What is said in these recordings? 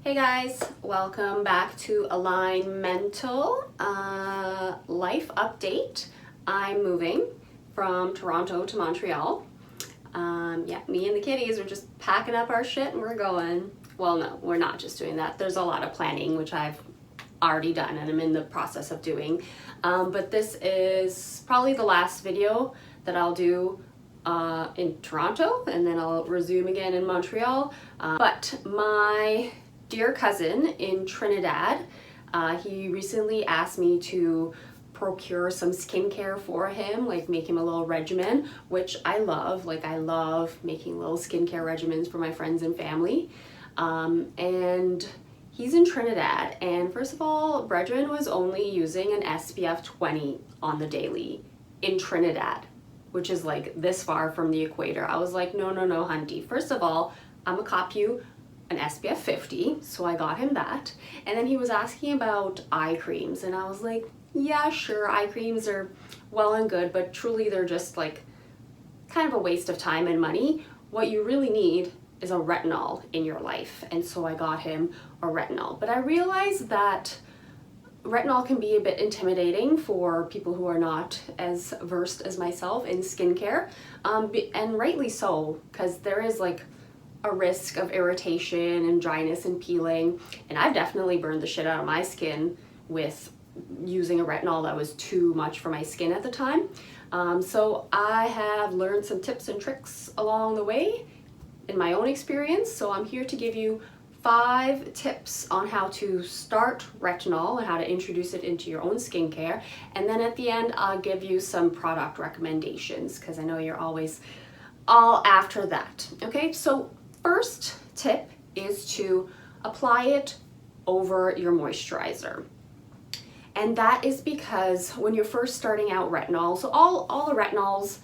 Hey guys, welcome back to Alignmental Life Update. I'm moving from Toronto to Montreal. Yeah, me and the kitties are just packing up our shit and we're going. Well, no, we're not just doing that. There's a lot of planning, which I've already done and I'm in the process of doing. But this is probably the last video that I'll do in Toronto, and then I'll resume again in Montreal. But my dear cousin in Trinidad, he recently asked me to procure some skincare for him, like make him a little regimen, which I love. Like I love making little skincare regimens for my friends and family. And he's in Trinidad, and first of all, Brethren was only using an SPF 20 on the daily in Trinidad, which is like this far from the equator. I was like, no, hunty. First of all, I'm gonna cop you an SPF 50, so I got him that. And then he was asking about eye creams, and I was like, yeah, sure, eye creams are well and good, but truly they're just like kind of a waste of time and money. What you really need is a retinol in your life, and so I got him a retinol. But I realized that retinol can be a bit intimidating for people who are not as versed as myself in skincare, and rightly so, because there is like a risk of irritation and dryness and peeling, and I've definitely burned the shit out of my skin with using a retinol that was too much for my skin at the time. So I have learned some tips and tricks along the way in my own experience, so I'm here to give you 5 tips on how to start retinol and how to introduce it into your own skincare, and then at the end I'll give you some product recommendations because I know you're always all after that. Okay, so first tip is to apply it over your moisturizer. And that is because when you're first starting out retinol, so all the retinols,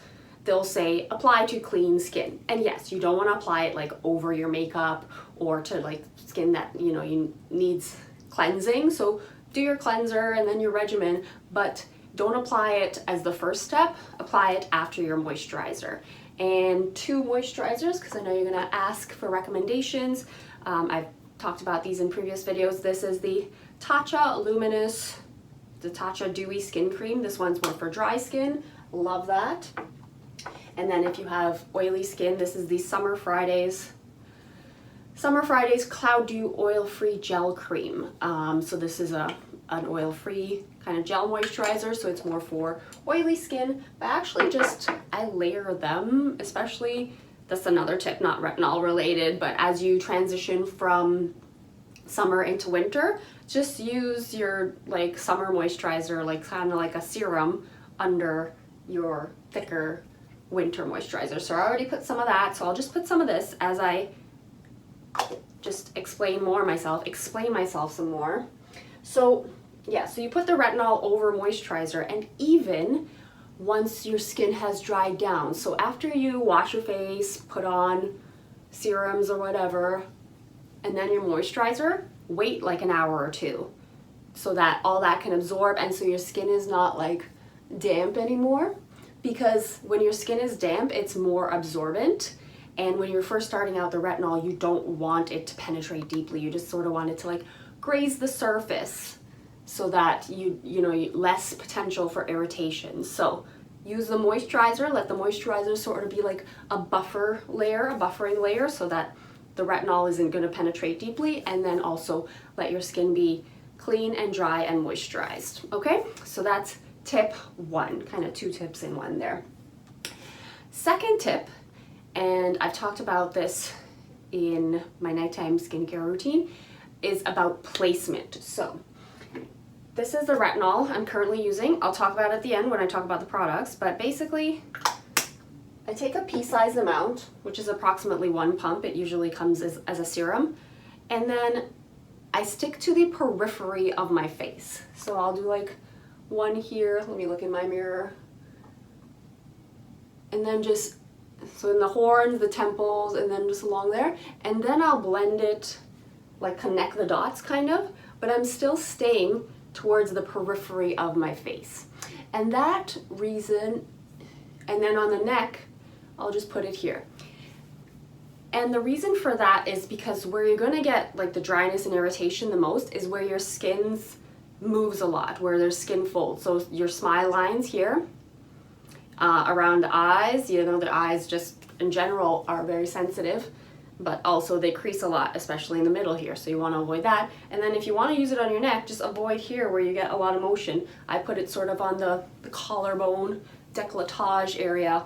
they'll say apply to clean skin. And yes, you don't want to apply it like over your makeup or to like skin that, you know, you needs cleansing. So do your cleanser and then your regimen, but don't apply it as the first step. Apply it after your moisturizer. And 2 moisturizers, because I know you're gonna ask for recommendations. I've talked about these in previous videos. This is the Tacha Luminous, the Tacha Dewy Skin Cream. This one's more for dry skin. Love that. And then if you have oily skin, this is the Summer Fridays Cloud Dew Oil-Free Gel Cream. So this is an oil-free kind of gel moisturizer, so it's more for oily skin, but actually just I layer them, especially, that's another tip, not retinol related, but as you transition from summer into winter, just use your like summer moisturizer, like kind of like a serum under your thicker winter moisturizer. So I already put some of that, so I'll just put some of this as I just explain myself some more. So yeah, so you put the retinol over moisturizer, and even once your skin has dried down, so after you wash your face, put on serums or whatever, and then your moisturizer, wait like an hour or 2 so that all that can absorb, and so your skin is not like damp anymore, because when your skin is damp, it's more absorbent. And when you're first starting out the retinol, you don't want it to penetrate deeply. You just sort of want it to like graze the surface so that you know, less potential for irritation. So use the moisturizer, let the moisturizer sort of be like a buffering layer so that the retinol isn't going to penetrate deeply, and then also let your skin be clean and dry and moisturized. Okay, so that's tip 1, kind of 2 tips in one there. Second tip, and I've talked about this in my nighttime skincare routine, is about placement. So this is the retinol I'm currently using. I'll talk about it at the end when I talk about the products, but basically I take a pea-sized amount, which is approximately 1 pump. It usually comes as a serum, and then I stick to the periphery of my face. So I'll do like 1 here, let me look in my mirror, and then just, so in the horns, the temples, and then just along there, and then I'll blend it, like connect the dots kind of, but I'm still staying towards the periphery of my face. And that reason, and then on the neck, I'll just put it here. And the reason for that is because where you're gonna get like the dryness and irritation the most is where your skin's moves a lot, where there's skin folds. So your smile lines here, around the eyes, you know, the eyes just in general are very sensitive, but also they crease a lot, especially in the middle here. So you wanna avoid that. And then if you wanna use it on your neck, just avoid here where you get a lot of motion. I put it sort of on the collarbone, décolletage area,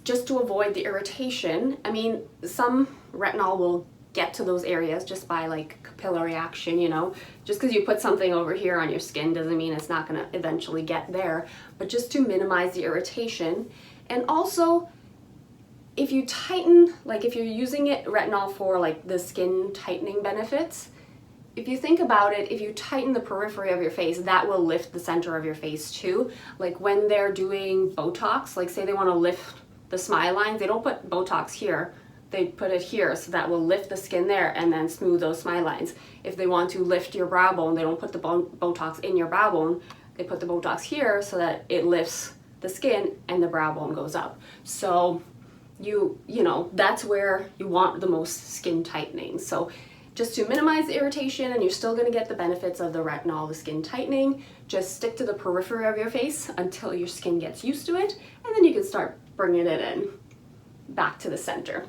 just to avoid the irritation. I mean, some retinol will get to those areas just by like capillary action, you know. Just because you put something over here on your skin doesn't mean it's not going to eventually get there, but just to minimize the irritation. And also, if you tighten, like if you're using it retinol for like the skin tightening benefits, if you think about it, if you tighten the periphery of your face, that will lift the center of your face too. Like when they're doing Botox, like say they want to lift the smile lines, they don't put Botox here, they put it here, so that will lift the skin there and then smooth those smile lines. If they want to lift your brow bone, they don't put the Botox in your brow bone, they put the Botox here so that it lifts the skin and the brow bone goes up. So you know, that's where you want the most skin tightening. So just to minimize the irritation, and you're still gonna get the benefits of the retinol, the skin tightening, just stick to the periphery of your face until your skin gets used to it, and then you can start bringing it in back to the center.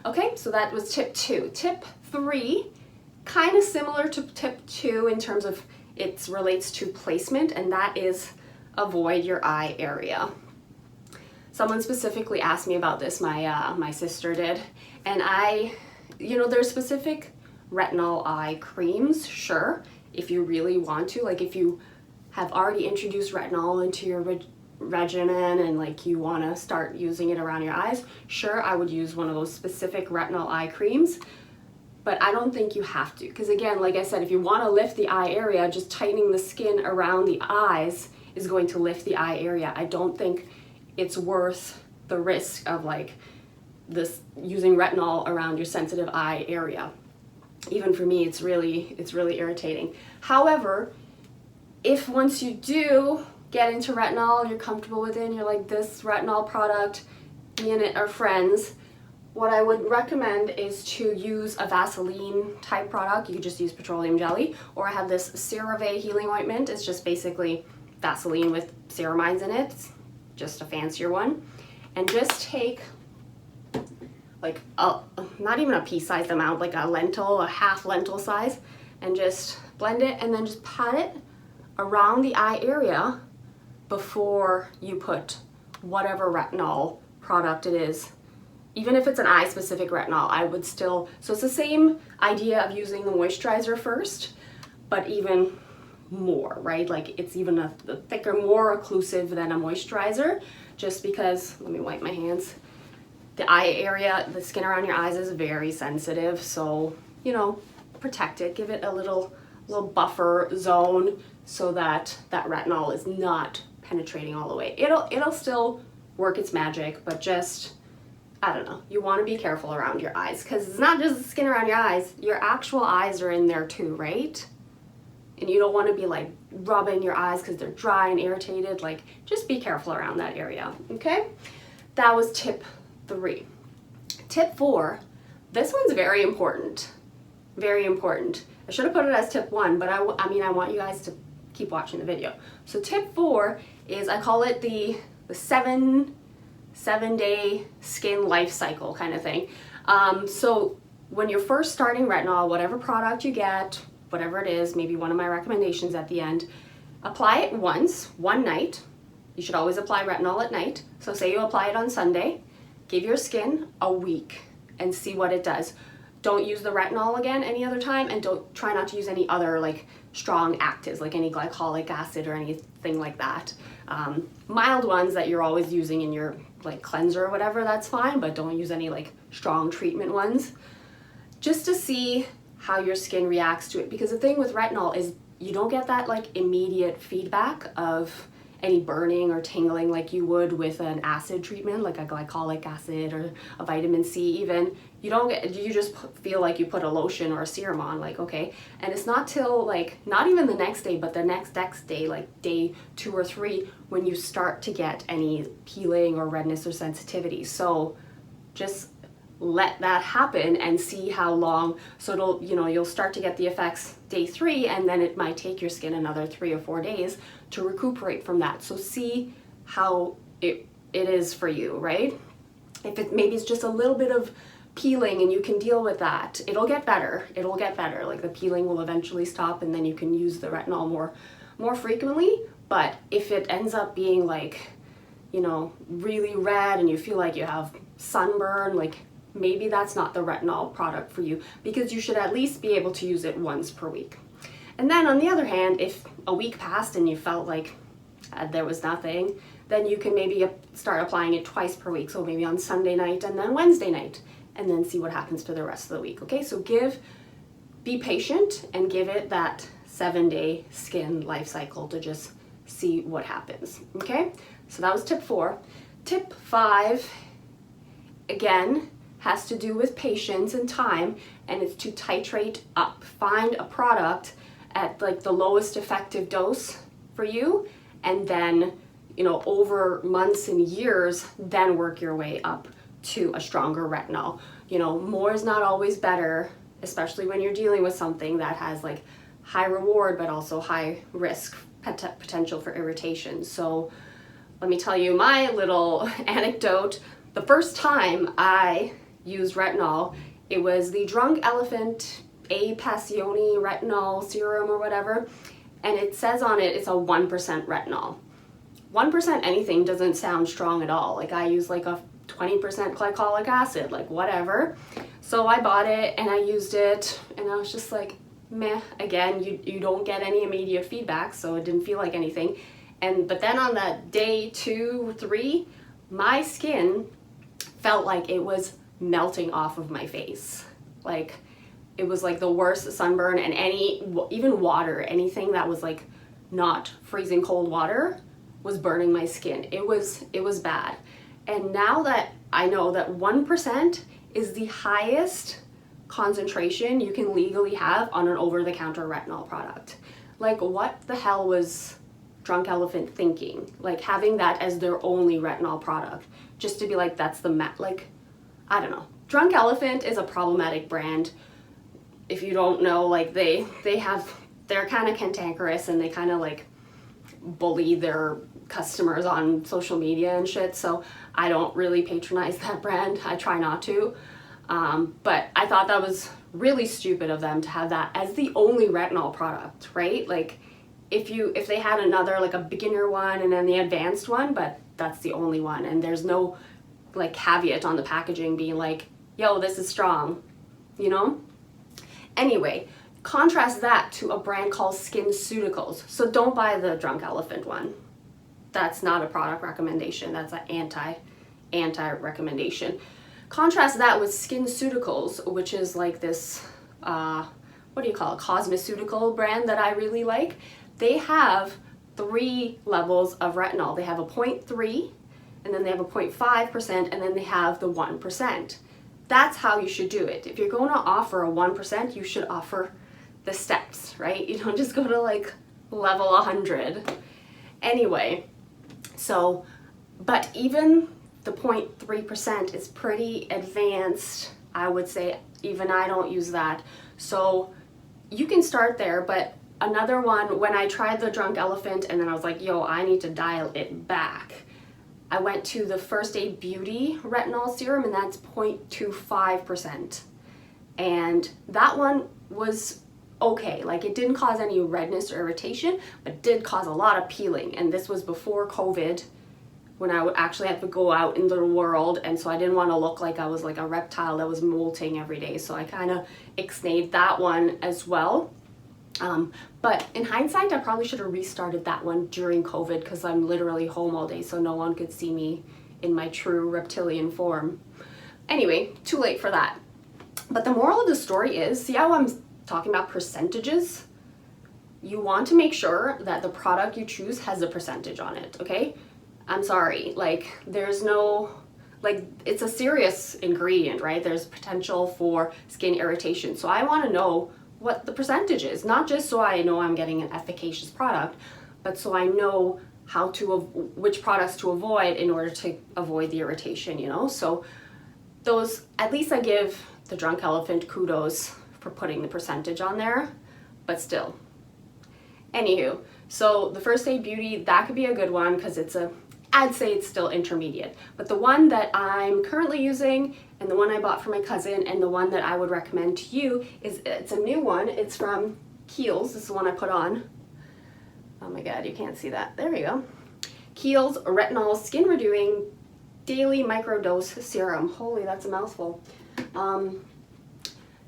Okay, so that was tip 2. Tip 3, kind of similar to tip 2 in terms of it relates to placement, and that is avoid your eye area. Someone specifically asked me about this, my sister did, and you know, there's specific retinol eye creams, sure, if you really want to, like if you have already introduced retinol into your regimen and like you want to start using it around your eyes, sure, I would use one of those specific retinol eye creams, but I don't think you have to, because again, like I said, if you want to lift the eye area, just tightening the skin around the eyes is going to lift the eye area. I don't think it's worth the risk of like this using retinol around your sensitive eye area. Even for me, it's really irritating. However, if once you do get into retinol, you're comfortable with it, and you're like, this retinol product, me and it are friends, what I would recommend is to use a Vaseline type product. You could just use petroleum jelly, or I have this CeraVe healing ointment. It's just basically Vaseline with ceramides in it, it's just a fancier one. And just take like not even a pea-sized amount, like a half lentil size, and just blend it and then just pat it around the eye area before you put whatever retinol product it is. Even if it's an eye specific retinol, I would still, so it's the same idea of using the moisturizer first, but even more, right? Like it's even a thicker, more occlusive than a moisturizer, just because, let me wipe my hands. The eye area, the skin around your eyes is very sensitive, so, you know, protect it, give it a little buffer zone so that that retinol is not penetrating all the way. It'll still work its magic, but just, I don't know, you want to be careful around your eyes, because it's not just the skin around your eyes, your actual eyes are in there too, right? And you don't want to be like rubbing your eyes because they're dry and irritated. Like, just be careful around that area, okay? That was tip 3. Tip 4, this one's very important, very important. I should have put it as tip 1, but I mean, I want you guys to keep watching the video. So tip 4 is, I call it the 7-day skin life cycle kind of thing. So when you're first starting retinol, whatever product you get, whatever it is, maybe one of my recommendations at the end, apply it once, one night. You should always apply retinol at night. So say you apply it on Sunday, give your skin a week and see what it does. Don't use the retinol again any other time, and try not to use any other like strong actives, like any glycolic acid or anything like that. Mild ones that you're always using in your like cleanser or whatever, that's fine, but don't use any like strong treatment ones, just to see how your skin reacts to it. Because the thing with retinol is you don't get that like immediate feedback of any burning or tingling like you would with an acid treatment, like a glycolic acid or a vitamin C even. You just feel like you put a lotion or a serum on, like, okay. And it's not till like, not even the next day, but the next day, like day 2 or 3, when you start to get any peeling or redness or sensitivity. So just let that happen and see how long. So it'll, you'll start to get the effects day 3, and then it might take your skin another 3 or 4 days to recuperate from that. So see how it is for you, right? If maybe it's just a little bit of peeling and you can deal with that, it'll get better. It'll get better. Like the peeling will eventually stop, and then you can use the retinol more frequently. But if it ends up being like, really red and you feel like you have sunburn, like maybe that's not the retinol product for you, because you should at least be able to use it once per week. And then on the other hand, if a week passed and you felt like there was nothing, then you can maybe start applying it twice per week. So maybe on Sunday night and then Wednesday night, and then see what happens for the rest of the week. Okay, so be patient and give it that 7-day skin life cycle to just see what happens. Okay, so that was tip 4. Tip 5, again, has to do with patience and time, and it's to titrate up. Find a product at like the lowest effective dose for you, and then over months and years, then work your way up to a stronger retinol. More is not always better, especially when you're dealing with something that has like high reward but also high risk potential for irritation. So let me tell you my little anecdote. The first time I used retinol, it was the Elephant A-Passione retinol serum or whatever, and it says on it it's a 1% retinol. 1% anything doesn't sound strong at all. Like I use like a 20% glycolic acid, like whatever. So I bought it and I used it, and I was just like, meh. Again, you don't get any immediate feedback, so it didn't feel like anything. But then on that day 2, 3, my skin felt like it was melting off of my face. Like it was like the worst sunburn, and even water, anything that was like not freezing cold water was burning my skin. It was bad. And now that I know that 1% is the highest concentration you can legally have on an over-the-counter retinol product. Like what the hell was Drunk Elephant thinking? Like having that as their only retinol product, just to be like, that's the like, I don't know. Drunk Elephant is a problematic brand. If you don't know, like they're kind of cantankerous, and they kind of like bully their customers on social media and shit, so I don't really patronize that brand. I try not to, but I thought that was really stupid of them to have that as the only retinol product, right? Like if they had another, like a beginner one and then the advanced one, but that's the only one, and there's no like caveat on the packaging being like, yo, this is strong, Anyway, contrast that to a brand called Skinceuticals. So don't buy the Drunk Elephant one. That's not a product recommendation. That's an anti recommendation. Contrast that with Skinceuticals, which is like this, what do you call it, cosmeceutical brand that I really like. They have 3 levels of retinol. They have a 0.3, and then they have a 0.5%, and then they have the 1%. That's how you should do it. If you're going to offer a 1%, you should offer the steps, right? You don't just go to like level 100. Anyway, so, but even the 0.3% is pretty advanced, I would say. Even I don't use that. So you can start there, but another one, when I tried the Drunk Elephant and then I was like, yo, I need to dial it back, I went to the First Aid Beauty retinol serum, and that's 0.25%. And that one was okay. Like it didn't cause any redness or irritation, but did cause a lot of peeling. And this was before COVID, when I would actually have to go out in the world, and so I didn't want to look like I was like a reptile that was molting every day. So I kind of ixnayed that one as well. But in hindsight, I probably should have restarted that one during COVID, because I'm literally home all day, so no one could see me in my true reptilian form. Anyway, too late for that. But the moral of the story is, see how I'm talking about percentages? You want to make sure that the product you choose has a percentage on it, okay? I'm sorry, like there's no, like it's a serious ingredient, right? There's potential for skin irritation. So I want to know what the percentage is, not just so I know I'm getting an efficacious product, but so I know how to, which products to avoid in order to avoid the irritation, So those, at least I give the Drunk Elephant kudos for putting the percentage on there, but still. Anywho, so the First Aid Beauty, that could be a good one because it's I'd say it's still intermediate. But the one that I'm currently using, and the one I bought for my cousin, and the one that I would recommend to you it's a new one. It's from Kiehl's. This is the one I put on. Oh my god, you can't see that. There we go. Kiehl's Retinol Skin Renewing Daily Microdose Serum. Holy, that's a mouthful.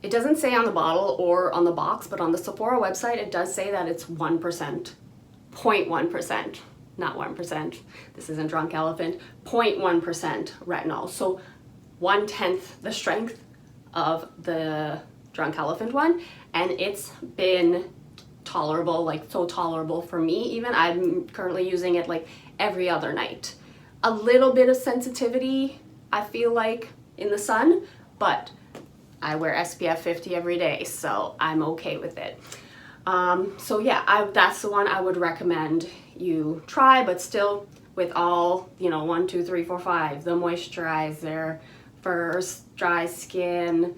It doesn't say on the bottle or on the box, but on the Sephora website, it does say that it's 1%, 0.1%, not 1%. This isn't Drunk Elephant, 0.1% retinol. So 1/10 the strength of the Drunk Elephant one, and it's been tolerable, like so tolerable for me even. I'm currently using it like every other night. A little bit of sensitivity, I feel like, in the sun, but I wear SPF 50 every day, so I'm okay with it. So yeah, that's the one I would recommend you try, but still with all, you know, 1, 2, 3, 4, 5, the moisturizer, first dry skin,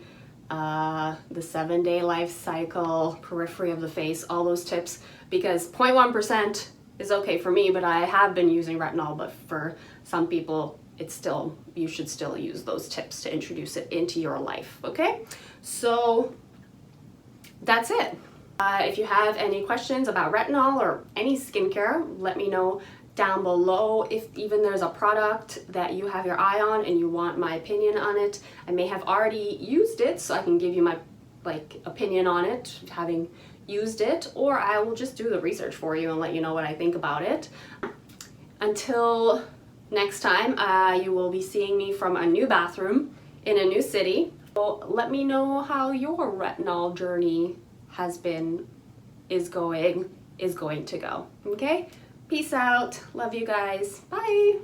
the 7-day life cycle, periphery of the face, all those tips, because 0.1% is okay for me, but I have been using retinol, but for some people, it's still, you should still use those tips to introduce it into your life, okay? So that's it. If you have any questions about retinol or any skincare, let me know down below. If even there's a product that you have your eye on and you want my opinion on it, I may have already used it, so I can give you my opinion on it, having used it, or I will just do the research for you and let you know what I think about it. Until next time, you will be seeing me from a new bathroom in a new city. So let me know how your retinol journey is going to go. Okay? Peace out. Love you guys. Bye.